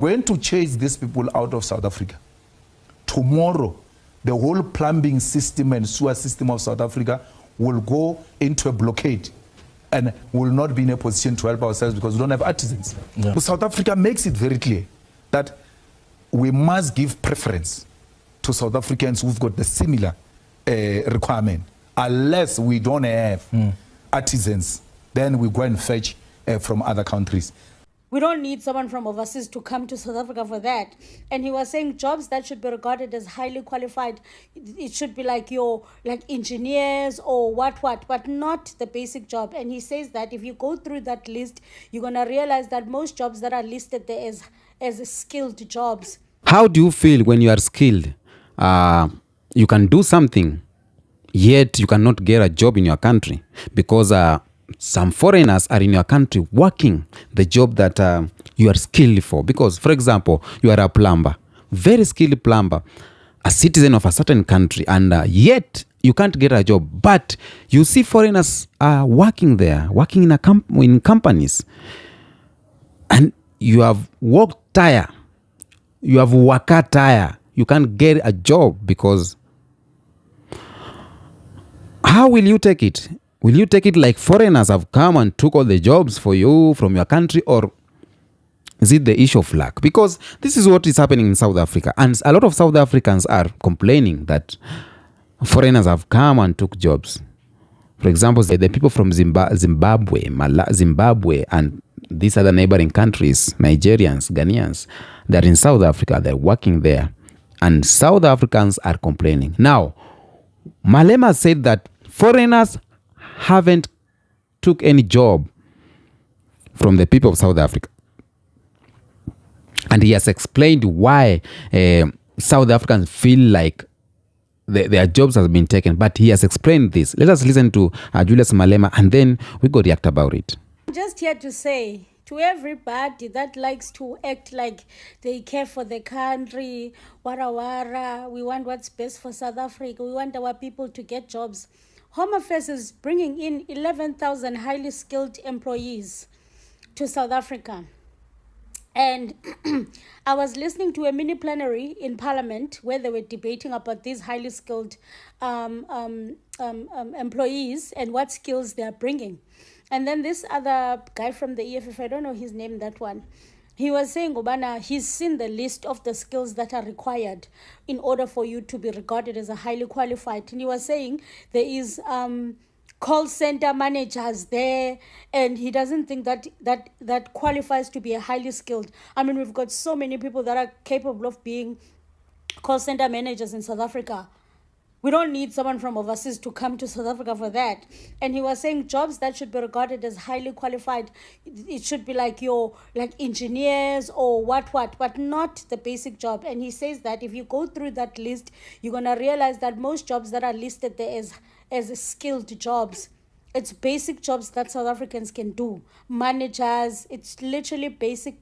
Going to chase these people out of South Africa. Tomorrow, the whole plumbing system and sewer system of South Africa will go into a blockade and will not be in a position to help ourselves because we don't have artisans. Yeah. But South Africa makes it very clear that we must give preference to South Africans who've got the similar requirement. Unless we don't have artisans, then we go and fetch from other countries. We don't need someone from overseas to come to South Africa for that. And he was saying jobs that should be regarded as highly qualified, it should be like engineers or what, but not the basic job. And he says that if you go through that list, you're going to realize that most jobs that are listed there as skilled jobs. How do you feel when you are skilled? You can do something, yet you cannot get a job in your country because some foreigners are in your country working the job that you are skilled for. Because, for example, you are a plumber, very skilled plumber, a citizen of a certain country, and yet you can't get a job. But you see foreigners are working there, working in companies, and you have worked tire, you have worker tire, you can't get a job because how will you take it? Will you take it like foreigners have come and took all the jobs for you from your country, or is it the issue of luck? Because this is what is happening in South Africa, and a lot of South Africans are complaining that foreigners have come and took jobs. For example, the people from Zimbabwe, and these other neighboring countries, Nigerians, Ghanaians, they're in South Africa, they're working there, and South Africans are complaining. Now, Malema said that foreigners haven't took any job from the people of South Africa. And he has explained why South Africans feel like their jobs have been taken. But he has explained this. Let us listen to Julius Malema and then we go react about it. I'm just here to say to everybody that likes to act like they care for the country, wara, we want what's best for South Africa, we want our people to get jobs. Home Affairs is bringing in 11,000 highly skilled employees to South Africa. And I was listening to a mini plenary in Parliament where they were debating about these highly skilled employees and what skills they are bringing. And then this other guy from the EFF, I don't know his name, that one, he was saying, Obana, he's seen the list of the skills that are required in order for you to be regarded as a highly qualified. And he was saying there is call center managers there, and he doesn't think that qualifies to be a highly skilled. I mean, we've got so many people that are capable of being call center managers in South Africa. We don't need someone from overseas to come to South Africa for that. And he was saying jobs that should be regarded as highly qualified, it should be like engineers or what, but not the basic job. And he says that if you go through that list, you're going to realize that most jobs that are listed there as skilled jobs, it's basic jobs that South Africans can do. Managers, it's literally basic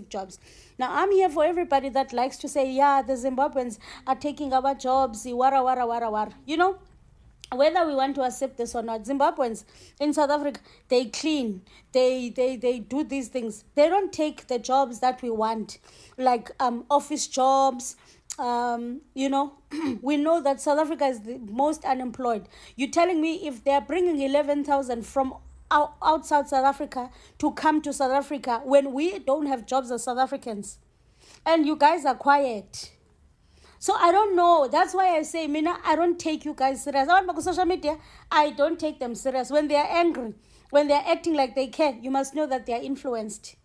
jobs. Now, I'm here for everybody that likes to say, yeah, the Zimbabweans are taking our jobs, wara. You know, whether we want to accept this or not, Zimbabweans in South Africa, they clean, they do these things. They don't take the jobs that we want, like office jobs. We know that South Africa is the most unemployed. You're telling me if they're bringing 11,000 from outside South Africa to come to South Africa when we don't have jobs as South Africans, and you guys are quiet. So I don't know. That's why I say, Mina, I don't take you guys serious. On social media, I don't take them serious. When they are angry, when they're acting like they care, you must know that they are influenced.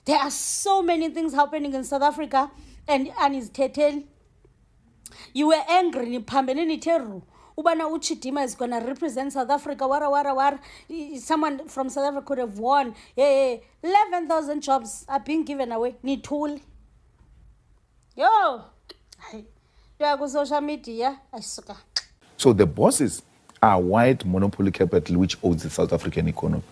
There are so many things happening in South Africa, and it's Tetel. You were angry, Ubana Uchitima is going to represent South Africa. Wara. Someone from South Africa could have won. 11,000 jobs are being given away. Ni tool. Yo. Social media. So the bosses are white monopoly capital which owns the South African economy.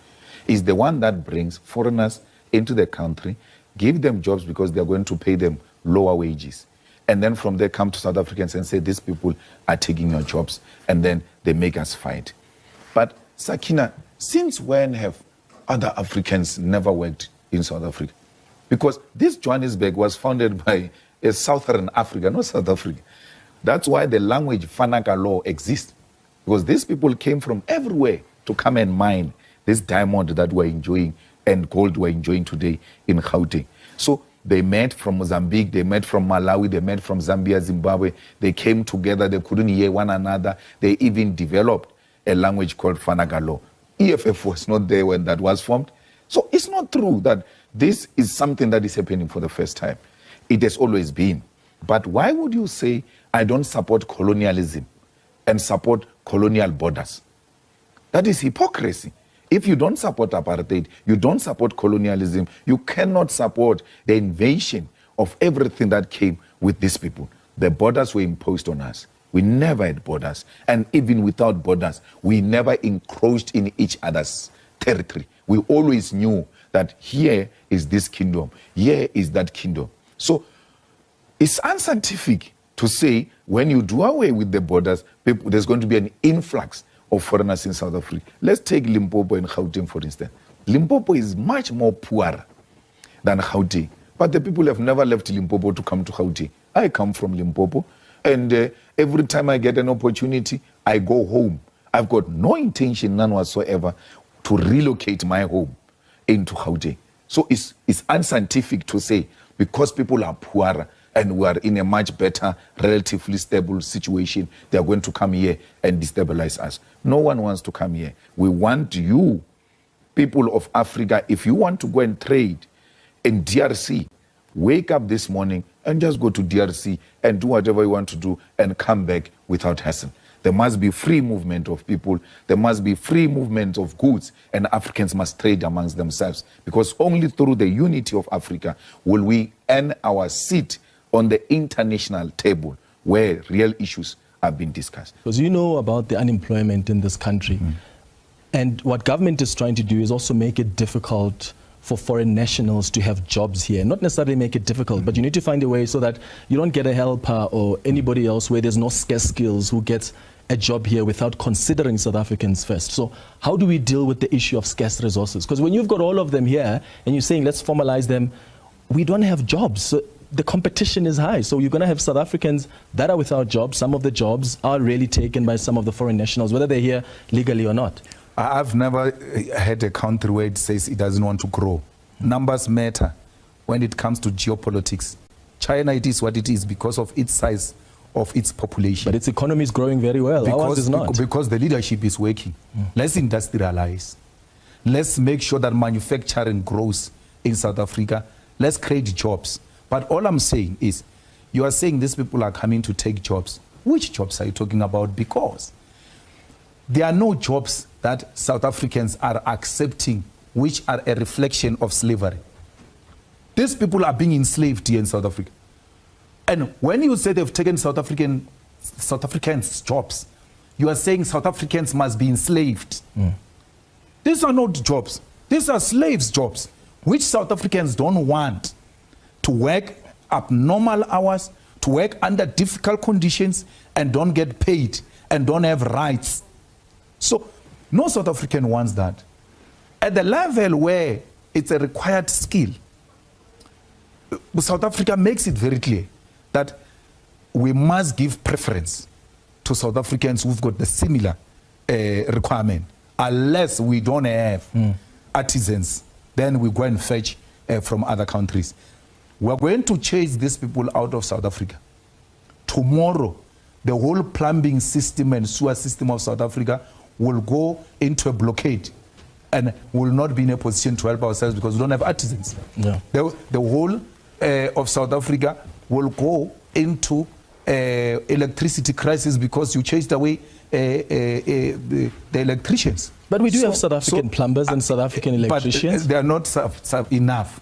Is the one that brings foreigners into the country, give them jobs because they're going to pay them lower wages. And then from there come to South Africans and say, these people are taking your jobs. And then they make us fight. But Sakina, since when have other Africans never worked in South Africa? Because this Johannesburg was founded by a Southern Africa, not South Africa. That's why the language Fanaka law exists. Because these people came from everywhere to come and mine this diamond that we're enjoying and gold we're enjoying today in Gauteng. So they met from Mozambique, they met from Malawi, they met from Zambia, Zimbabwe. They came together, they couldn't hear one another. They even developed a language called Fanaka law. EFF was not there when that was formed. So it's not true that this is something that is happening for the first time. It has always been. But why would you say, I don't support colonialism and support colonial borders? That is hypocrisy. If you don't support apartheid, you don't support colonialism, you cannot support the invasion of everything that came with these people. The borders were imposed on us. We never had borders. And even without borders, we never encroached in each other's territory. We always knew that here is this kingdom, here is that kingdom. So it's unscientific to say when you do away with the borders, there's going to be an influx of foreigners in South Africa. Let's take Limpopo and Gauteng, for instance. Limpopo is much more poor than Gauteng, but the people have never left Limpopo to come to Gauteng. I come from Limpopo, and every time I get an opportunity, I go home. I've got no intention, none whatsoever, to relocate my home into Gauteng. So it's unscientific to say because people are poorer and we are in a much better, relatively stable situation, they are going to come here and destabilize us. No one wants to come here. We want you, people of Africa, if you want to go and trade in DRC, wake up this morning and just go to DRC and do whatever you want to do and come back without hassle. There must be free movement of people. There must be free movement of goods, and Africans must trade amongst themselves, because only through the unity of Africa will we earn our seat on the international table where real issues are being discussed. Because you know about the unemployment in this country. And what government is trying to do is also make it difficult for foreign nationals to have jobs here. Not necessarily make it difficult, but you need to find a way so that you don't get a helper or anybody else where there's no scarce skills who gets a job here without considering South Africans first. So how do we deal with the issue of scarce resources? Because when you've got all of them here and you're saying let's formalize them, we don't have jobs. So the competition is high. So you're going to have South Africans that are without jobs. Some of the jobs are really taken by some of the foreign nationals, whether they're here legally or not. I've never had a country where it says it doesn't want to grow. Numbers matter when it comes to geopolitics. China, it is what it is because of its size of its population. But its economy is growing very well. Ours is not. Because the leadership is working. Let's industrialize. Let's make sure that manufacturing grows in South Africa. Let's create jobs. But all I'm saying is, you are saying these people are coming to take jobs. Which jobs are you talking about? Because there are no jobs that South Africans are accepting which are a reflection of slavery. These people are being enslaved here in South Africa. And when you say they've taken South Africans' jobs, you are saying South Africans must be enslaved. These are not jobs. These are slaves' jobs, which South Africans don't want. To work abnormal hours, to work under difficult conditions, and don't get paid, and don't have rights. So no South African wants that. At the level where it's a required skill, South Africa makes it very clear that we must give preference to South Africans who've got the similar requirement. Unless we don't have artisans, then we go and fetch from other countries. We're going to chase these people out of South Africa. Tomorrow, the whole plumbing system and sewer system of South Africa will go into a blockade and will not be in a position to help ourselves because we don't have artisans. Yeah. The whole of South Africa will go into electricity crisis because you chased away the electricians. But we do have South African plumbers and South African electricians. But they are not enough.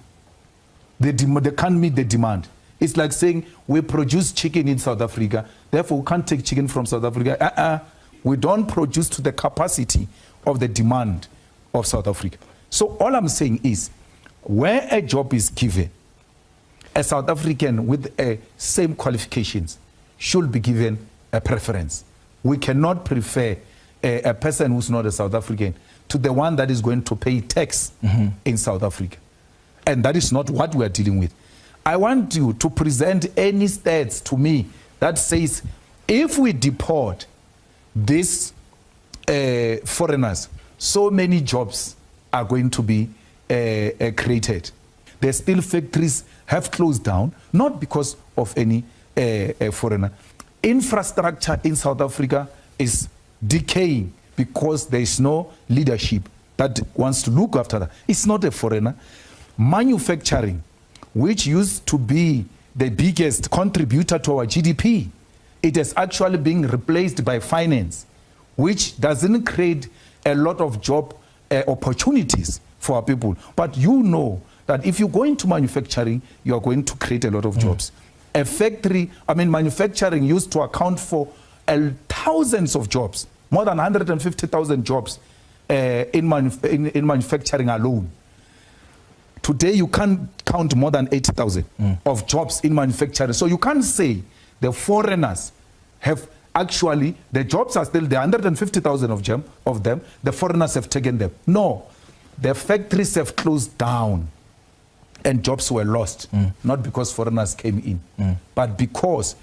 They can't meet the demand. It's like saying we produce chicken in South Africa, therefore we can't take chicken from South Africa. We don't produce to the capacity of the demand of South Africa. So all I'm saying is, where a job is given, a South African with same qualifications should be given a preference. We cannot prefer a person who's not a South African to the one that is going to pay tax in South Africa. And that is not what we are dealing with. I want you to present any stats to me that says if we deport these foreigners, so many jobs are going to be created. There's still factories have closed down, not because of any foreigner. Infrastructure in South Africa is decaying because there is no leadership that wants to look after that. It's not a foreigner. Manufacturing, which used to be the biggest contributor to our GDP, it is actually being replaced by finance, which doesn't create a lot of job opportunities for our people. But you know that if you go into manufacturing, you are going to create a lot of jobs. A factory, manufacturing used to account for thousands of jobs, more than 150,000 jobs in manufacturing alone. Today, you can't count more than 80,000 of jobs in manufacturing. So you can't say the foreigners have actually, the jobs are still there, 150,000 of them, the foreigners have taken them. No, the factories have closed down and jobs were lost, not because foreigners came in, but because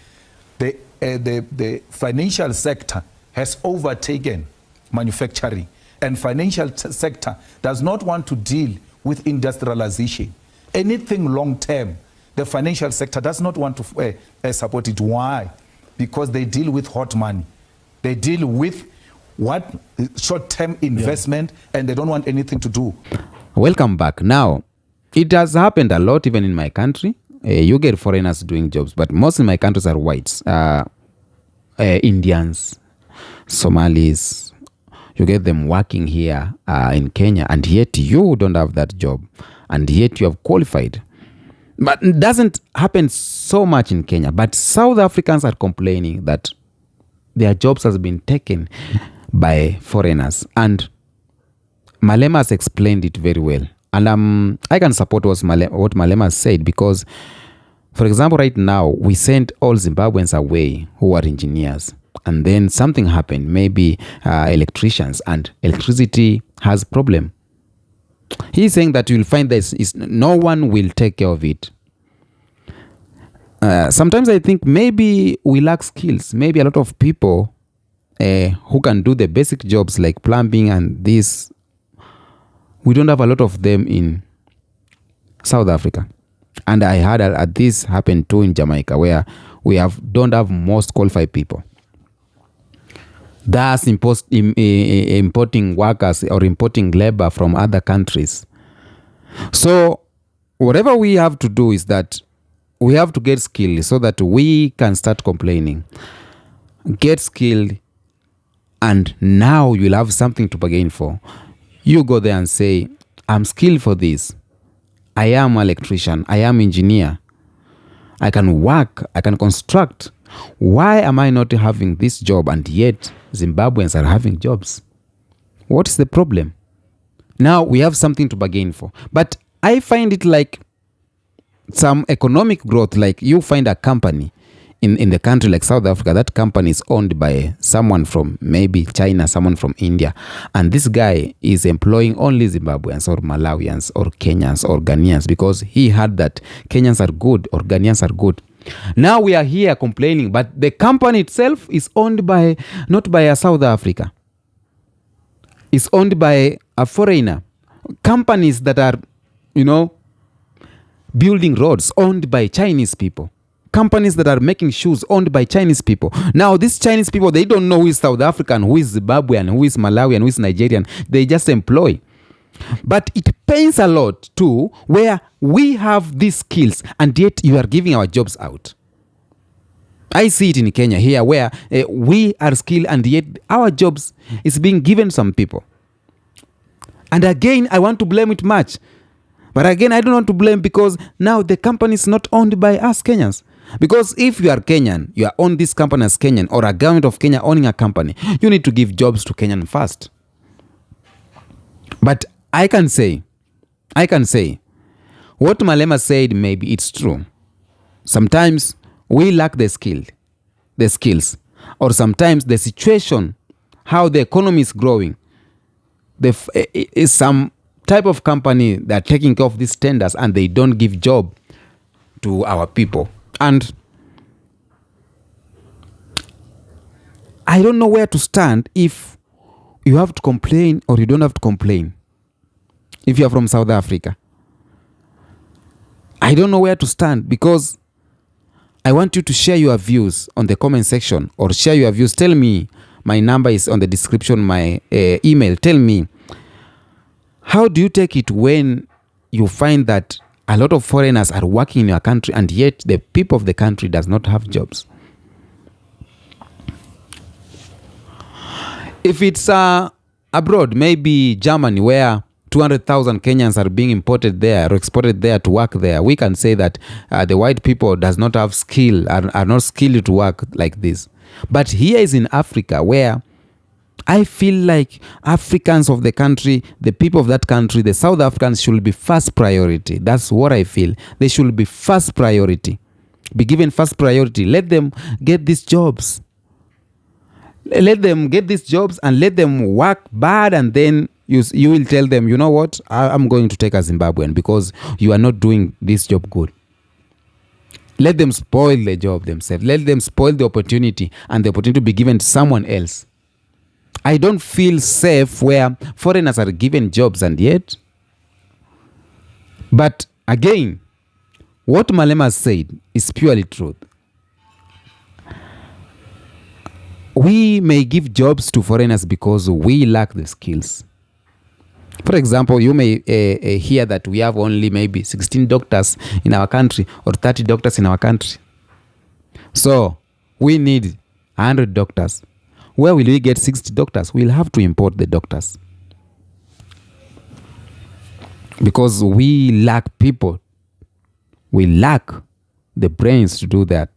the financial sector has overtaken manufacturing, and financial sector does not want to deal with industrialization. Anything long term, the financial sector does not want to support it. Why? Because they deal with hot money. They deal with what short-term investment, and they don't want anything to do. Welcome back. Now, it has happened a lot even in my country. You get foreigners doing jobs, but most in my countries are whites, Indians, Somalis. You get them working here in Kenya, and yet you don't have that job, and yet you have qualified. But it doesn't happen so much in Kenya. But South Africans are complaining that their jobs has been taken by foreigners. And Malema has explained it very well. And I can support what Malema said, because, for example, right now, we send all Zimbabweans away who are engineers. And then something happened, maybe electricians, and electricity has problem. He's saying that you'll find that no one will take care of it. Sometimes I think maybe we lack skills. Maybe a lot of people who can do the basic jobs like plumbing and this, we don't have a lot of them in South Africa. And I heard this happened too in Jamaica, where we don't have most qualified people. Thus importing workers or importing labor from other countries. So whatever we have to do is that we have to get skilled so that we can start complaining. Get skilled, and now you'll have something to bargain for. You go there and say, I'm skilled for this. I am an electrician. I am engineer. I can work. I can construct. Why am I not having this job, and yet Zimbabweans are having jobs? What is the problem? Now we have something to bargain for. But I find it like some economic growth, like you find a company in the country like South Africa, that company is owned by someone from maybe China, someone from India, and this guy is employing only Zimbabweans or Malawians or Kenyans or Ghanaians because he heard that Kenyans are good or Ghanaians are good. Now we are here complaining, but the company itself is owned by, not by a South Africa. It's owned by a foreigner. Companies that are, building roads owned by Chinese people. Companies that are making shoes owned by Chinese people. Now these Chinese people, they don't know who is South African, who is Zimbabwean, who is Malawian, who is Nigerian. They just employ. But it pains a lot too, where we have these skills and yet you are giving our jobs out. I see it in Kenya here, where we are skilled and yet our jobs is being given some people. And again, I want to blame it much. But again, I don't want to blame, because now the company is not owned by us Kenyans. Because if you are Kenyan, you are own this company as Kenyan, or a government of Kenya owning a company, you need to give jobs to Kenyan first. But I can say, what Malema said, maybe it's true. Sometimes we lack the skills, or sometimes the situation, how the economy is growing. Some type of company that are taking care of these tenders and they don't give job to our people. And I don't know where to stand if you have to complain or you don't have to complain. If you are from South Africa, I don't know where to stand, because I want you to share your views on the comment section, or share your views. Tell me, my number is on the description, my email. Tell me, how do you take it when you find that a lot of foreigners are working in your country and yet the people of the country does not have jobs? If it's abroad, maybe Germany, where 200,000 Kenyans are being imported there or exported there to work there, we can say that the white people does not have skill, are not skilled to work like this. But here is in Africa, where I feel like Africans of the country, the people of that country, the South Africans should be first priority. That's what I feel. They should be first priority. Be given first priority. Let them get these jobs. Let them get these jobs and let them work bad, and then you will tell them, you know what, I'm going to take a Zimbabwean because you are not doing this job good. Let them spoil the job themselves. Let them spoil the opportunity, and the opportunity be given to someone else. I don't feel safe where foreigners are given jobs and yet. But again, what Malema said is purely truth. We may give jobs to foreigners because we lack the skills. For example, you may hear that we have only maybe 16 doctors in our country or 30 doctors in our country. So we need 100 doctors. Where will we get 60 doctors? We'll have to import the doctors. Because we lack people. We lack the brains to do that.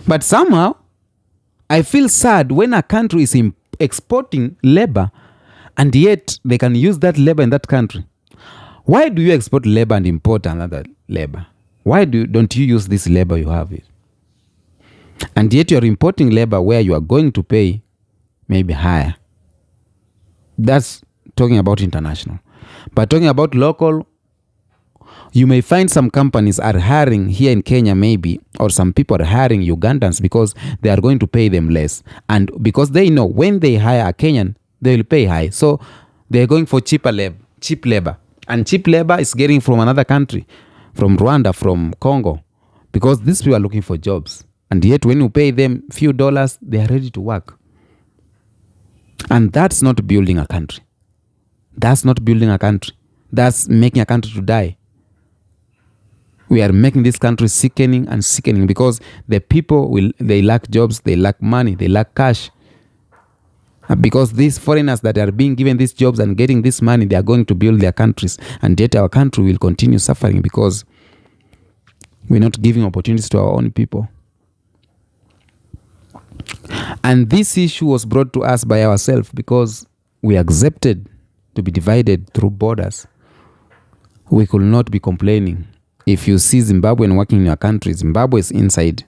But somehow, I feel sad when a country is exporting labor and yet they can use that labor in that country. Why do you export labor and import another labor? Why don't you use this labor you have it? And yet you're importing labor where you are going to pay maybe higher. That's talking about international. But talking about local, you may find some companies are hiring here in Kenya maybe, or some people are hiring Ugandans because they are going to pay them less. And because they know when they hire a Kenyan, they will pay high. So they're going for cheap labor. And cheap labor is getting from another country, from Rwanda, from Congo, because these people are looking for jobs. And yet when you pay them few dollars, they are ready to work. And that's not building a country. That's not building a country. That's making a country to die. We are making this country sickening and sickening because the people, they lack jobs, they lack money, they lack cash. Because these foreigners that are being given these jobs and getting this money, they are going to build their countries. And yet our country will continue suffering because we're not giving opportunities to our own people. And this issue was brought to us by ourselves because we accepted to be divided through borders. We could not be complaining. If you see Zimbabwean working in your country, Zimbabwe is inside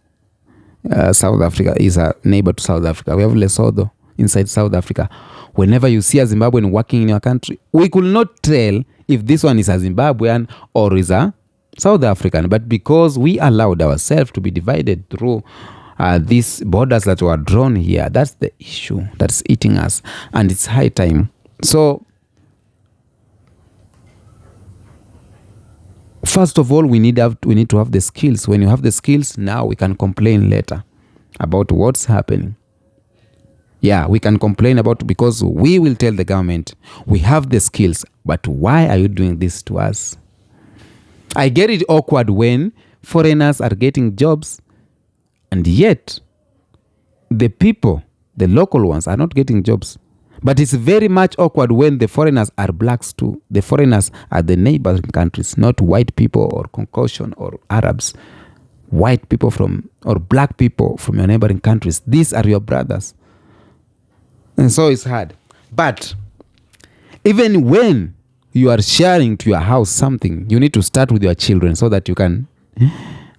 South Africa, is a neighbor to South Africa. We have Lesotho inside South Africa. Whenever you see a Zimbabwean working in your country, we could not tell if this one is a Zimbabwean or is a South African. But because we allowed ourselves to be divided through these borders that were drawn here, that's the issue that's eating us. And it's high time. So, first of all, we need to have the skills. When you have the skills, now we can complain later about what's happening. Yeah, we can complain about, because we will tell the government, we have the skills, but why are you doing this to us? I get it awkward when foreigners are getting jobs and yet the people, the local ones, are not getting jobs. But it's very much awkward when the foreigners are blacks too. The foreigners are the neighboring countries, not white people or Caucasian or Arabs. White people or black people from your neighboring countries. These are your brothers. And so it's hard. But even when you are sharing to your house something, you need to start with your children so that you can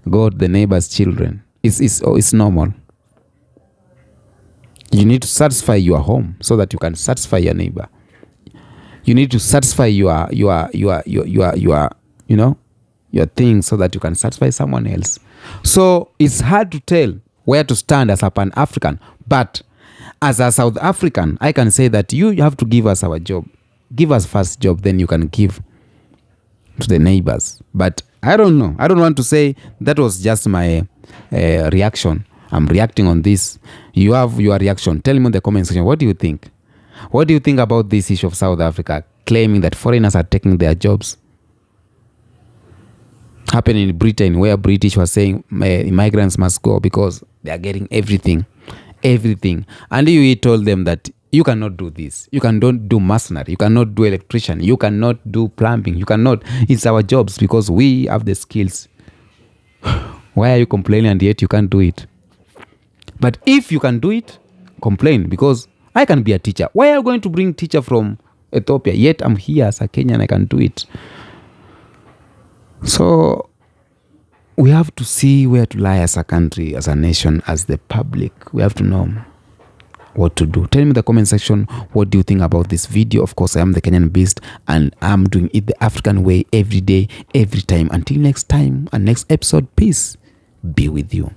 go to the neighbor's children. It's normal. You need to satisfy your home so that you can satisfy your neighbor. You need to satisfy your you know, your thing so that you can satisfy someone else. So it's hard to tell where to stand as a Pan-African. But as a South African, I can say that you have to give us our job. Give us first job, then you can give to the neighbors. But I don't know. I don't want to say that was just my reaction. I'm reacting on this. You have your reaction. Tell me in the comment section, what do you think? What do you think about this issue of South Africa claiming that foreigners are taking their jobs? Happening in Britain, where British were saying migrants must go because they are getting everything. And you told them that you cannot do this. You cannot do masonry. You cannot do electrician. You cannot do plumbing. You cannot. It's our jobs because we have the skills. Why are you complaining and yet you can't do it? But if you can do it, complain because I can be a teacher. Why are you going to bring teacher from Ethiopia? Yet I'm here as a Kenyan, I can do it. So we have to see where to lie as a country, as a nation, as the public. We have to know what to do. Tell me in the comment section, what do you think about this video? Of course, I am the Kenyan Beast and I'm doing it the African way every day, every time. Until next time and next episode, peace be with you.